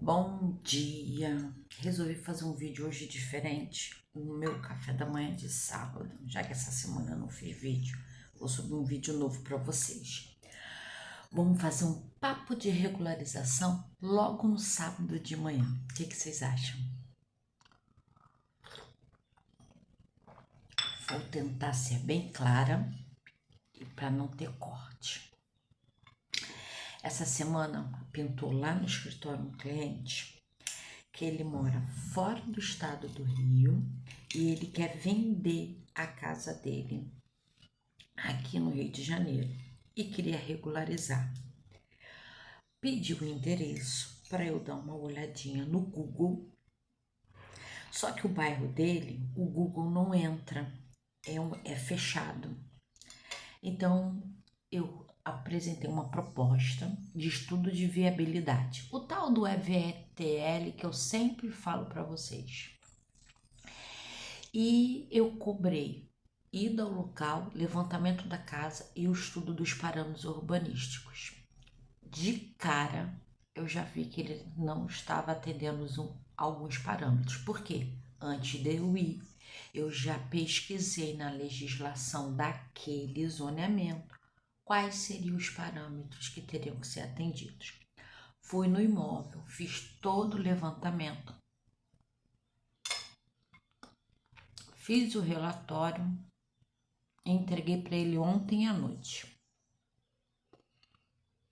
Bom dia! Resolvi fazer um vídeo hoje diferente no meu café da manhã de sábado, já que essa semana eu não fiz vídeo, vou subir um vídeo novo para vocês. Vamos fazer um papo de regularização logo no sábado de manhã. O que vocês acham? Vou tentar ser bem clara e para não ter corte. Essa semana pintou lá no escritório um cliente que ele mora fora do estado do Rio e ele quer vender a casa dele aqui no Rio de Janeiro e queria regularizar. Pediu o endereço para eu dar uma olhadinha no Google, só que o bairro dele, o Google não entra, é fechado. Então eu apresentei uma proposta de estudo de viabilidade, o tal do EVTL que eu sempre falo para vocês. E eu cobrei ida ao local, levantamento da casa e o estudo dos parâmetros urbanísticos. De cara, eu já vi que ele não estava atendendo alguns parâmetros. Por quê? Antes de eu ir, eu já pesquisei na legislação daquele zoneamento quais seriam os parâmetros que teriam que ser atendidos. Fui no imóvel, fiz todo o levantamento, fiz o relatório e entreguei para ele ontem à noite.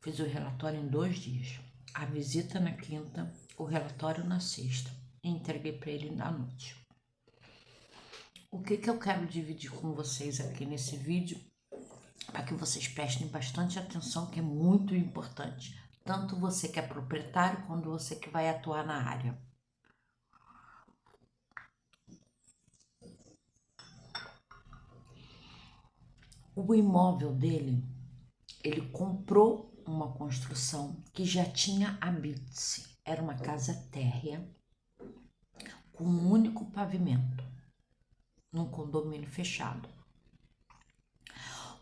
Fiz o relatório em 2 dias. A visita na quinta, o relatório na sexta. E entreguei para ele à noite. O que eu quero dividir com vocês aqui nesse vídeo, para que vocês prestem bastante atenção, que é muito importante. Tanto você que é proprietário, quanto você que vai atuar na área. O imóvel dele, ele comprou uma construção que já tinha habite-se. Era uma casa térrea com um único pavimento, num condomínio fechado.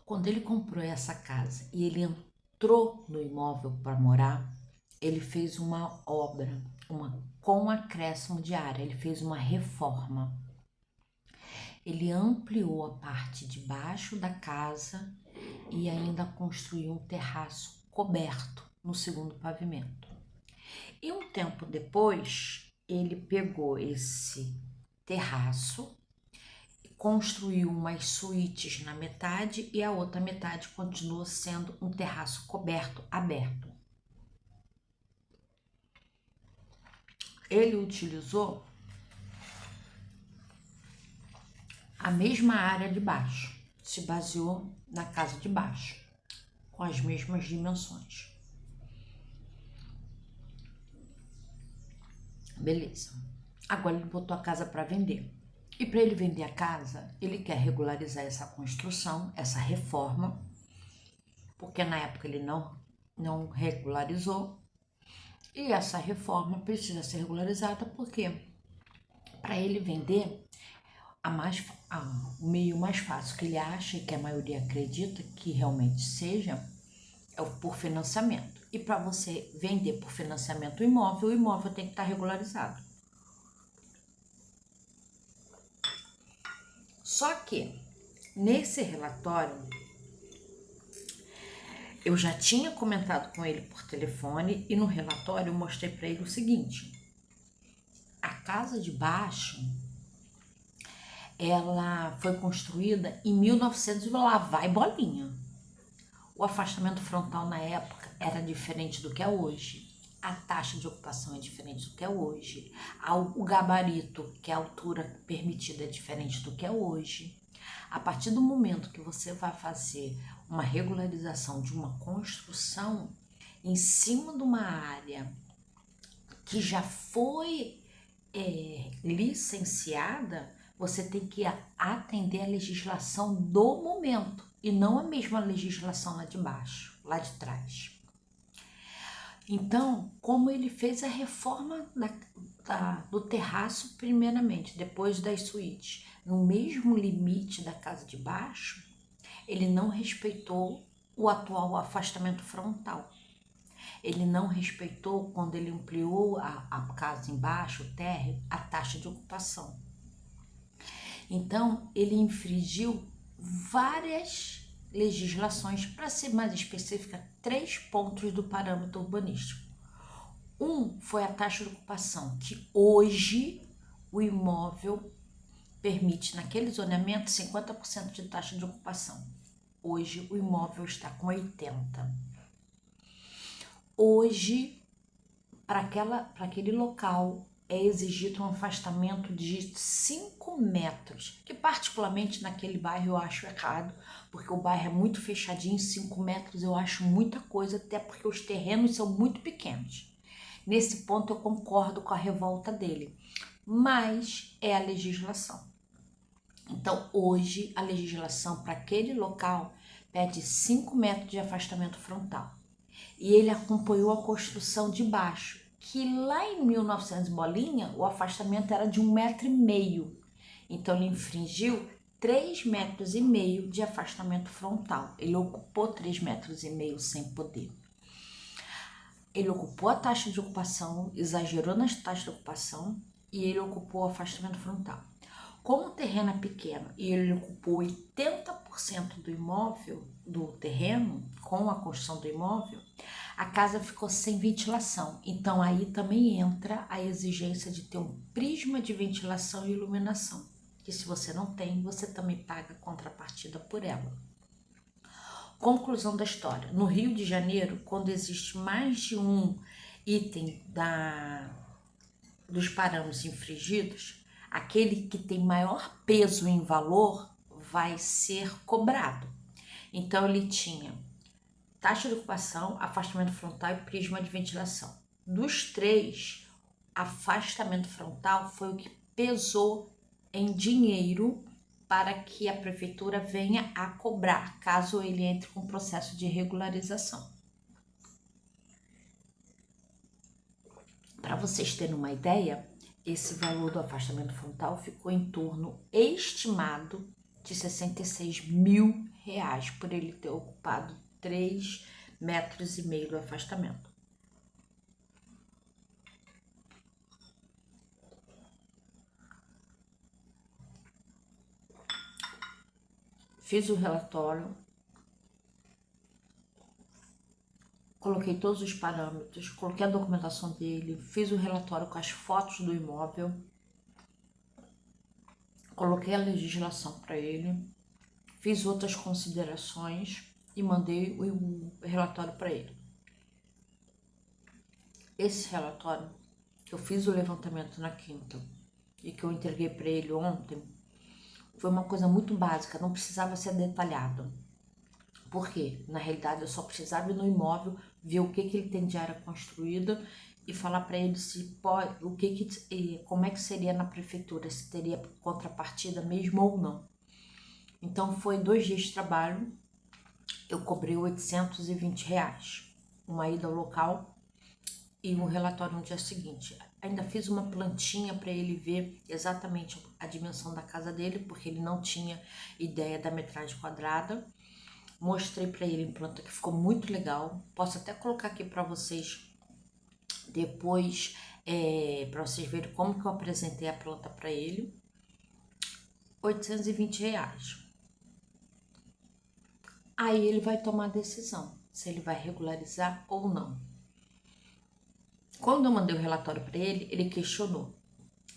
Quando ele comprou essa casa e ele entrou no imóvel para morar, ele fez uma obra, com acréscimo de área, ele fez uma reforma. Ele ampliou a parte de baixo da casa e ainda construiu um terraço coberto no segundo pavimento. E um tempo depois, ele pegou esse terraço, construiu umas suítes na metade e a outra metade continua sendo um terraço coberto, aberto. Ele utilizou a mesma área de baixo, se baseou na casa de baixo, com as mesmas dimensões. Beleza. Agora ele botou a casa para vender. E para ele vender a casa, ele quer regularizar essa construção, essa reforma, porque na época ele não regularizou. E essa reforma precisa ser regularizada porque para ele vender, o meio mais fácil que ele acha e que a maioria acredita que realmente seja é por financiamento. E para você vender por financiamento o imóvel tem que estar regularizado. Só que nesse relatório eu já tinha comentado com ele por telefone e no relatório eu mostrei para ele o seguinte: a casa de baixo ela foi construída em 1900 e lá vai bolinha. O afastamento frontal na época era diferente do que é hoje. A taxa de ocupação é diferente do que é hoje. O gabarito, que é a altura permitida, é diferente do que é hoje. A partir do momento que você vai fazer uma regularização de uma construção em cima de uma área que já foi licenciada, você tem que atender a legislação do momento e não a mesma legislação lá de baixo, lá de trás. Então, como ele fez a reforma do terraço primeiramente, depois das suítes, no mesmo limite da casa de baixo, ele não respeitou o atual afastamento frontal. Ele não respeitou, quando ele ampliou a casa embaixo, o térreo, a taxa de ocupação. Então, ele infringiu várias legislações, para ser mais específica, 3 pontos do parâmetro urbanístico. Um foi a taxa de ocupação, que hoje o imóvel permite, naquele zoneamento, 50% de taxa de ocupação. Hoje o imóvel está com 80%. Hoje, para aquele local, é exigido um afastamento de 5 metros, que particularmente naquele bairro eu acho errado, porque o bairro é muito fechadinho, 5 metros eu acho muita coisa, até porque os terrenos são muito pequenos. Nesse ponto eu concordo com a revolta dele, mas é a legislação. Então hoje a legislação para aquele local pede 5 metros de afastamento frontal. E ele acompanhou a construção de baixo, que lá em 1900 bolinha, o afastamento era de 1,5 m. Então ele infringiu 3,5 metros de afastamento frontal. Ele ocupou 3,5 metros sem poder. Ele ocupou a taxa de ocupação, exagerou nas taxas de ocupação e ele ocupou o afastamento frontal. Como o terreno é pequeno e ele ocupou 80% do imóvel, do terreno, com a construção do imóvel, a casa ficou sem ventilação. Então aí também entra a exigência de ter um prisma de ventilação e iluminação, que se você não tem, você também paga contrapartida por ela. Conclusão da história. No Rio de Janeiro, quando existe mais de um item dos parâmetros infringidos, aquele que tem maior peso em valor vai ser cobrado. Então ele tinha taxa de ocupação, afastamento frontal e prisma de ventilação. Dos 3, afastamento frontal foi o que pesou em dinheiro para que a prefeitura venha a cobrar, caso ele entre com processo de regularização. Para vocês terem uma ideia, esse valor do afastamento frontal ficou em torno estimado de R$66 mil, por ele ter ocupado 3,5 metros do afastamento. Fiz o relatório, coloquei todos os parâmetros, coloquei a documentação dele, fiz o relatório com as fotos do imóvel, coloquei a legislação para ele, fiz outras considerações e mandei o relatório para ele. Esse relatório, que eu fiz o levantamento na quinta e que eu entreguei para ele ontem, foi uma coisa muito básica, não precisava ser detalhado. Por quê? Na realidade, eu só precisava ir no imóvel, ver o que ele tem de área construída e falar para ele se pode, como é que seria na prefeitura, se teria contrapartida mesmo ou não. Então foi 2 dias de trabalho, eu cobrei R$820, uma ida ao local e um relatório no dia seguinte. Ainda fiz uma plantinha para ele ver exatamente a dimensão da casa dele, porque ele não tinha ideia da metragem quadrada. Mostrei para ele em planta, que ficou muito legal. Posso até colocar aqui para vocês depois, para vocês verem como que eu apresentei a planta para ele. R$820. Aí ele vai tomar a decisão, se ele vai regularizar ou não. Quando eu mandei o relatório para ele, ele questionou.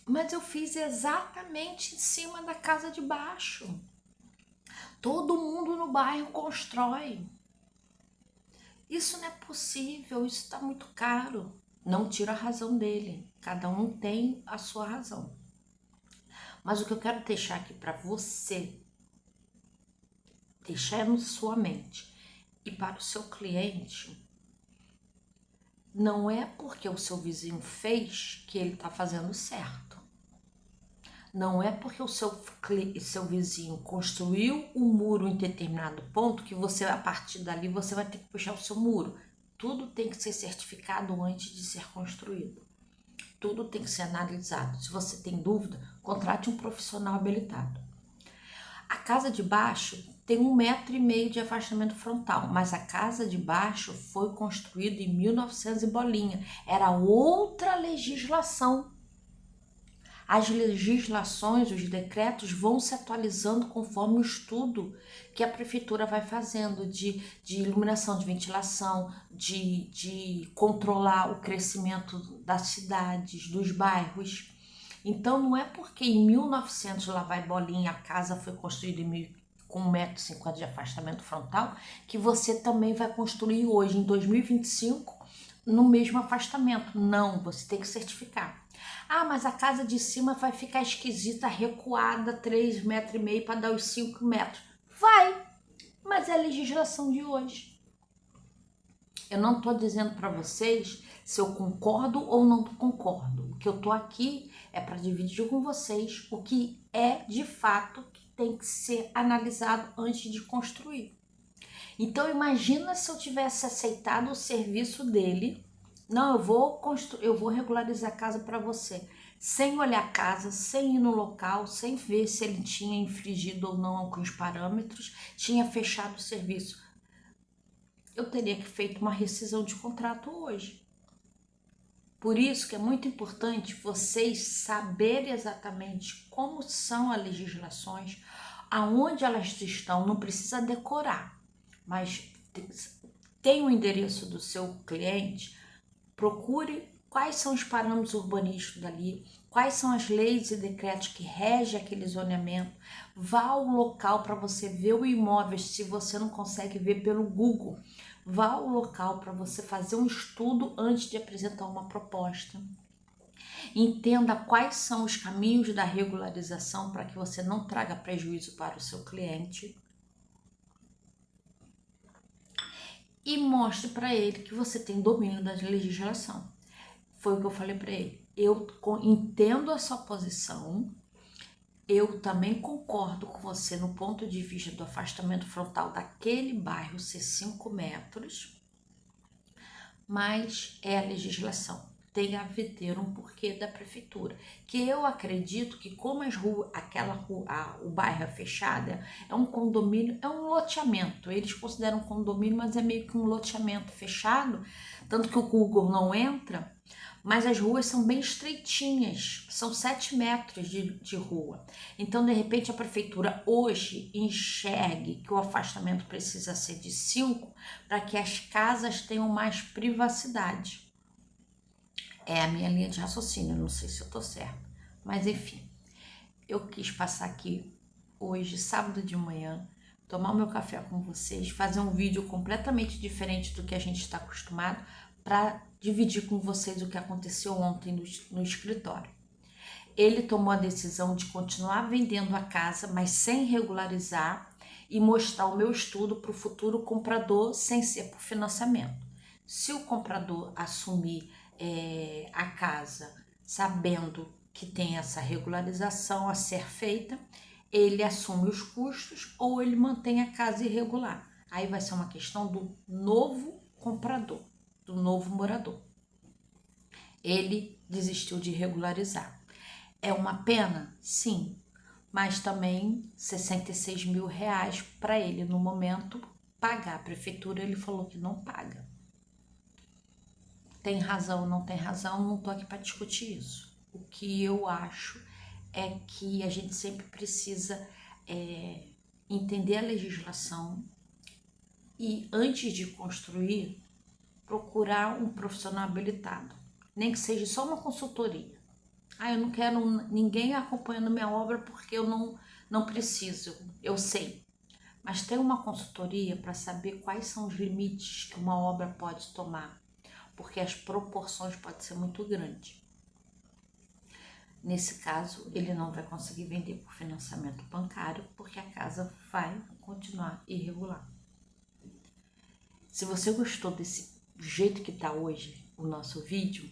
Mas eu fiz exatamente em cima da casa de baixo. Todo mundo no bairro constrói. Isso não é possível, isso está muito caro. Não tiro a razão dele, cada um tem a sua razão. Mas o que eu quero deixar aqui para você, deixar na sua mente e para o seu cliente, não é porque o seu vizinho fez que ele está fazendo certo. Não é porque o seu vizinho construiu um muro em determinado ponto que você, a partir dali, você vai ter que puxar o seu muro. Tudo tem que ser certificado antes de ser construído. Tudo tem que ser analisado. Se você tem dúvida, contrate um profissional habilitado. A casa de baixo tem 1,5 m de afastamento frontal, mas a casa de baixo foi construída em 1900 e bolinha. Era outra legislação. As legislações, os decretos vão se atualizando conforme o estudo que a prefeitura vai fazendo de iluminação, de ventilação, de controlar o crescimento das cidades, dos bairros. Então não é porque em 1900 lá vai bolinha, a casa foi construída com 1,50 m de afastamento frontal, que você também vai construir hoje, em 2025, no mesmo afastamento. Não, você tem que certificar. Ah, mas a casa de cima vai ficar esquisita, recuada 3,5 m para dar os 5 metros. Vai, mas é a legislação de hoje. Eu não estou dizendo para vocês se eu concordo ou não concordo. O que eu estou aqui é para dividir com vocês o que é de fato que tem que ser analisado antes de construir. Então imagina se eu tivesse aceitado o serviço dele. Não, eu vou regularizar a casa para você, sem olhar a casa, sem ir no local, sem ver se ele tinha infringido ou não alguns parâmetros, tinha fechado o serviço. Eu teria que feito uma rescisão de contrato hoje. Por isso que é muito importante vocês saberem exatamente como são as legislações, aonde elas estão. Não precisa decorar, mas tem o endereço do seu cliente, procure quais são os parâmetros urbanísticos dali, quais são as leis e decretos que regem aquele zoneamento. Vá ao local para você ver o imóvel, se você não consegue ver pelo Google. Vá ao local para você fazer um estudo antes de apresentar uma proposta. Entenda quais são os caminhos da regularização para que você não traga prejuízo para o seu cliente. E mostre para ele que você tem domínio da legislação. Foi o que eu falei para ele. Eu entendo a sua posição, eu também concordo com você no ponto de vista do afastamento frontal daquele bairro ser 5 metros, mas é a legislação. Tem a ter um porquê da prefeitura. Que eu acredito que como as ruas, o bairro é fechada, é um condomínio, é um loteamento. Eles consideram condomínio, mas é meio que um loteamento fechado, tanto que o Google não entra. Mas as ruas são bem estreitinhas, são 7 metros de rua. Então, de repente, a prefeitura hoje enxergue que o afastamento precisa ser de 5 para que as casas tenham mais privacidade. É a minha linha de raciocínio, não sei se eu tô certa. Mas, enfim, eu quis passar aqui hoje, sábado de manhã, tomar o meu café com vocês, fazer um vídeo completamente diferente do que a gente está acostumado, para dividir com vocês o que aconteceu ontem no escritório. Ele tomou a decisão de continuar vendendo a casa, mas sem regularizar, e mostrar o meu estudo para o futuro comprador sem ser por financiamento. Se o comprador assumir a casa sabendo que tem essa regularização a ser feita, ele assume os custos ou ele mantém a casa irregular. Aí vai ser uma questão do novo comprador, do novo morador. Ele desistiu de regularizar. É uma pena? Sim, mas também 66 mil reais para ele no momento pagar. A prefeitura ele falou que não paga. Tem razão ou não tem razão, não tô aqui para discutir isso. O que eu acho é que a gente sempre precisa entender a legislação e antes de construir, procurar um profissional habilitado, nem que seja só uma consultoria. Eu não quero ninguém acompanhando minha obra porque eu não preciso, eu sei. Mas tem uma consultoria para saber quais são os limites que uma obra pode tomar, porque as proporções podem ser muito grandes. Nesse caso, ele não vai conseguir vender por financiamento bancário, porque a casa vai continuar irregular. Se você gostou desse jeito que está hoje o nosso vídeo,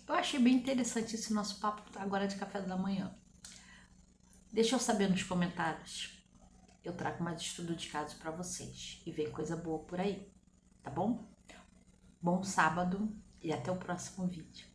eu achei bem interessante esse nosso papo agora de café da manhã. Deixa eu saber nos comentários. Eu trago mais estudo de caso para vocês e vem coisa boa por aí, tá bom? Bom sábado e até o próximo vídeo.